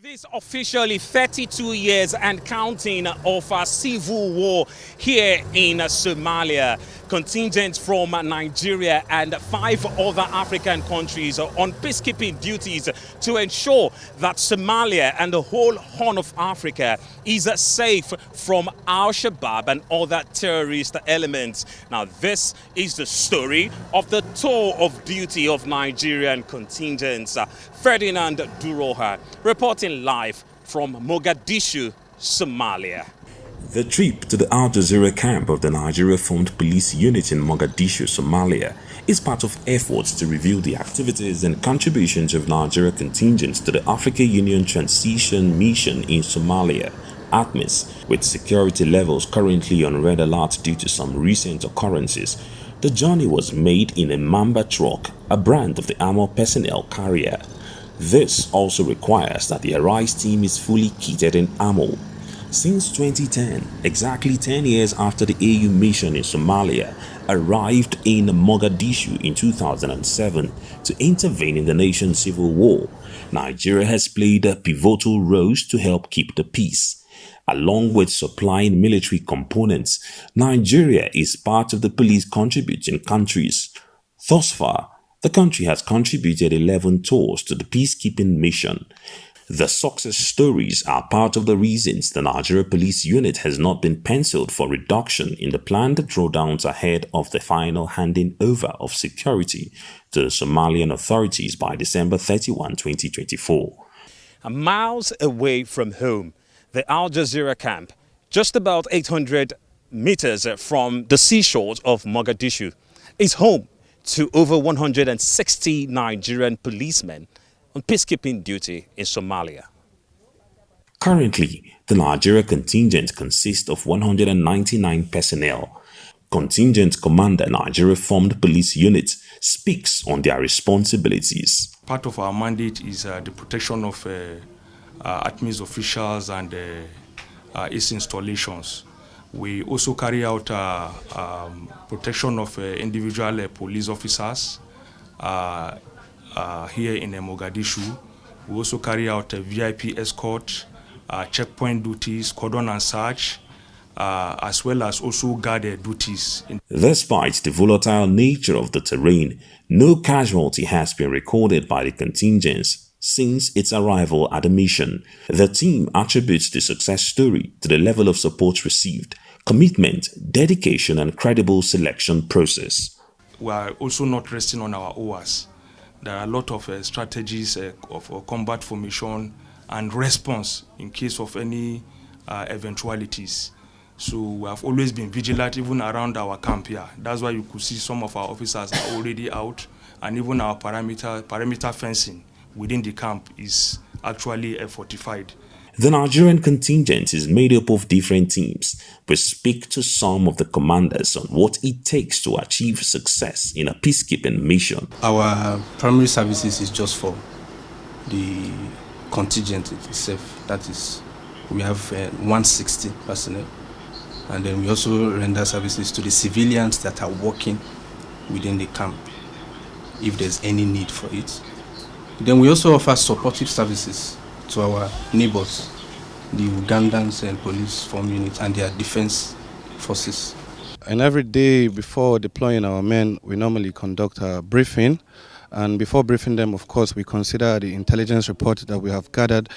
This officially 32 years and counting of a civil war here in Somalia. Contingents from Nigeria and 5 other African countries on peacekeeping duties to ensure that Somalia and the whole Horn of Africa is safe from Al-Shabaab and other terrorist elements. Now, this is the story of the tour of duty of Nigerian contingents. Ferdinand Duroha reporting live from Mogadishu, Somalia. The trip to the Al Jazeera camp of the Nigeria-formed police unit in Mogadishu, Somalia, is part of efforts to review the activities and contributions of Nigeria contingents to the African Union Transition Mission in Somalia, ATMIS, with security levels currently on red alert due to some recent occurrences. The journey was made in a Mamba truck, a brand of the armored personnel carrier. This also requires that the Arise team is fully kitted in ammo. Since 2010, exactly 10 years after the AU mission in Somalia arrived in Mogadishu in 2007 to intervene in the nation's civil war, Nigeria has played pivotal roles to help keep the peace. Along with supplying military components, Nigeria is part of the police contributing countries. Thus far, the country has contributed 11 tours to the peacekeeping mission. The success stories are part of the reasons the Nigeria Police Unit has not been penciled for reduction in the planned drawdowns ahead of the final handing over of security to the Somalian authorities by December 31, 2024. Miles away from home, the Al Jazeera camp, just about 800 meters from the seashores of Mogadishu, is home to over 160 Nigerian policemen on peacekeeping duty in Somalia. Currently, the Nigeria contingent consists of 199 personnel. Contingent Commander Nigeria Formed Police Unit speaks on their responsibilities. Part of our mandate is the protection of ATMIS officials and its installations. We also carry out protection of individual police officers here in Mogadishu. We also carry out a VIP escort, checkpoint duties, cordon and search, as well as also guard duties. Despite the volatile nature of the terrain, no casualty has been recorded by the contingents since its arrival at the mission. The team attributes the success story to the level of support received, commitment, dedication, and credible selection process. We are also not resting on our oars. There are a lot of strategies of combat formation and response in case of any eventualities. So we have always been vigilant even around our camp here. That's why you could see some of our officers are already out, and even our perimeter fencing within the camp is actually fortified. The Nigerian contingent is made up of different teams. We speak to some of the commanders on what it takes to achieve success in a peacekeeping mission. Our primary services is just for the contingent itself. That is, we have 160 personnel. And then we also render services to the civilians that are working within the camp, if there's any need for it. Then we also offer supportive services to our neighbors, the Ugandans and police form units and their defense forces. And every day before deploying our men, we normally conduct a briefing. And before briefing them, of course, we consider the intelligence report that we have gathered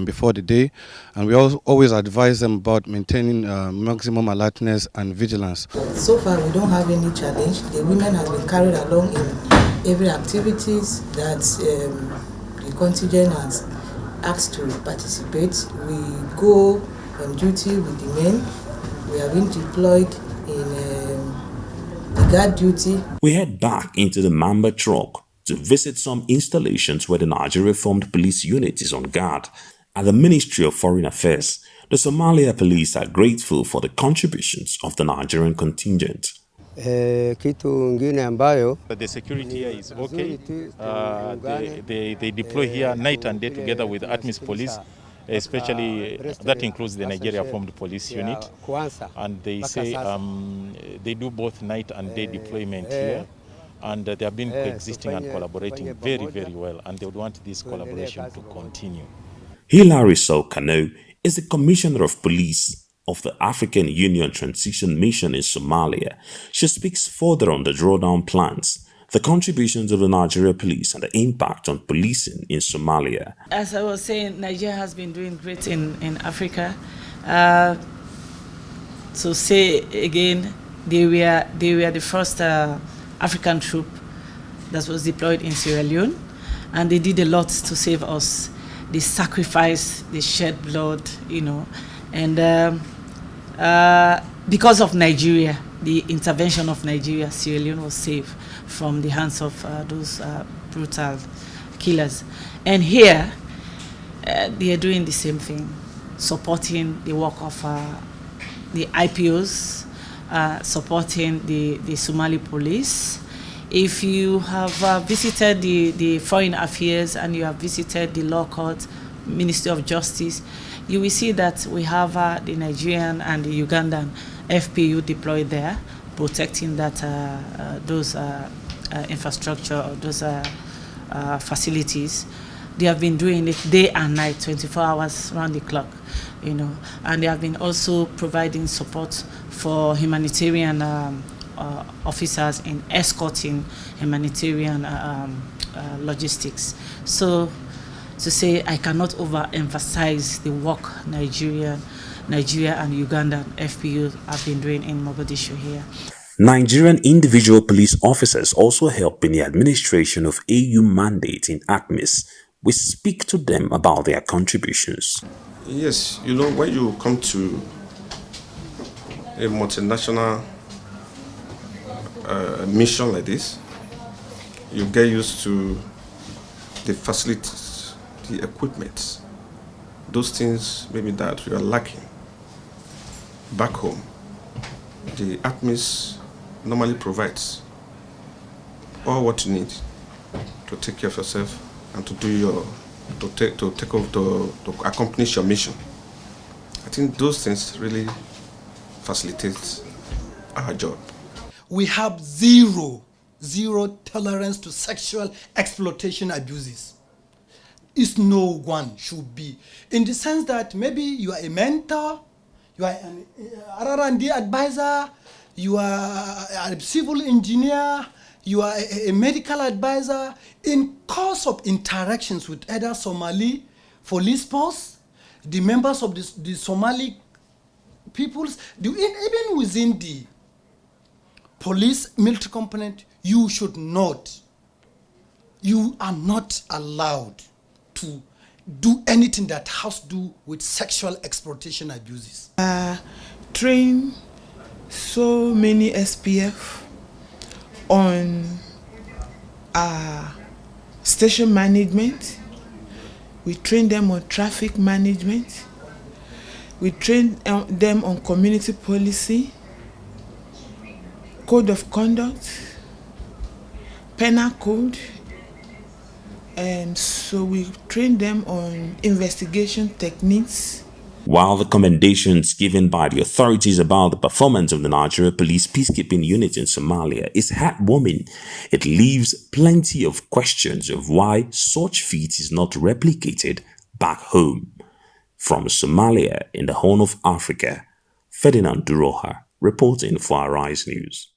before the day. And we always advise them about maintaining maximum alertness and vigilance. So far, we don't have any challenge. The women have been carried along in every activities that the contingent has asked to participate. We go on duty with the men. We have been deployed in the guard duty. We head back into the Mamba truck to visit some installations where the Nigeria Formed Police Unit is on guard. At the Ministry of Foreign Affairs, the Somalia police are grateful for the contributions of the Nigerian contingent. The security here is okay. They deploy here night and day together with ATMIS police, especially that includes the Nigeria Formed Police Unit. And they say they do both night and day deployment here. And they have been coexisting and collaborating very, very well. And they would want this collaboration to continue. Hilary Kano is the Commissioner of Police of the African Union Transition Mission in Somalia. She speaks further on the drawdown plans, the contributions of the Nigeria police and the impact on policing in Somalia. As I was saying, Nigeria has been doing great in Africa. To say again, they were the first African troop that was deployed in Sierra Leone, and they did a lot to save us. They sacrificed, they shed blood, and because of Nigeria, the intervention of Nigeria, Sierra Leone was saved from the hands of those brutal killers. And here, they are doing the same thing, supporting the work of the IPOs, supporting the Somali police. If you have visited the Foreign Affairs and you have visited the Law Court, Ministry of Justice, you will see that we have the Nigerian and the Ugandan FPU deployed there, protecting those infrastructure or those facilities. They have been doing it day and night, 24 hours round the clock, and they have been also providing support for humanitarian officers in escorting humanitarian logistics. So to say, I cannot overemphasize the work Nigeria and Ugandan FPU have been doing in Mogadishu here. Nigerian individual police officers also help in the administration of AU mandate in ATMIS. We speak to them about their contributions. Yes, when you come to a multinational mission like this, you get used to the facilities, the equipment, those things maybe that we are lacking back home. The ATMIS normally provides all what you need to take care of yourself and to accomplish your mission. I think those things really facilitate our job. We have zero tolerance to sexual exploitation abuses. It's no one should be. In the sense that maybe you are a mentor, you are an R&D advisor, you are a civil engineer, you are a medical advisor. In course of interactions with other Somali police force, the members of the Somali peoples, even within the police military component, you are not allowed to do anything that has to do with sexual exploitation abuses. Train so many SPF on station management. We train them on traffic management. We train them on community policy, code of conduct, penal code. So we train them on investigation techniques. While the commendations given by the authorities about the performance of the Nigeria Police Peacekeeping Unit in Somalia is heartwarming, it leaves plenty of questions of why such feat is not replicated back home. From Somalia in the Horn of Africa, Ferdinand Duroha reporting for Arise News.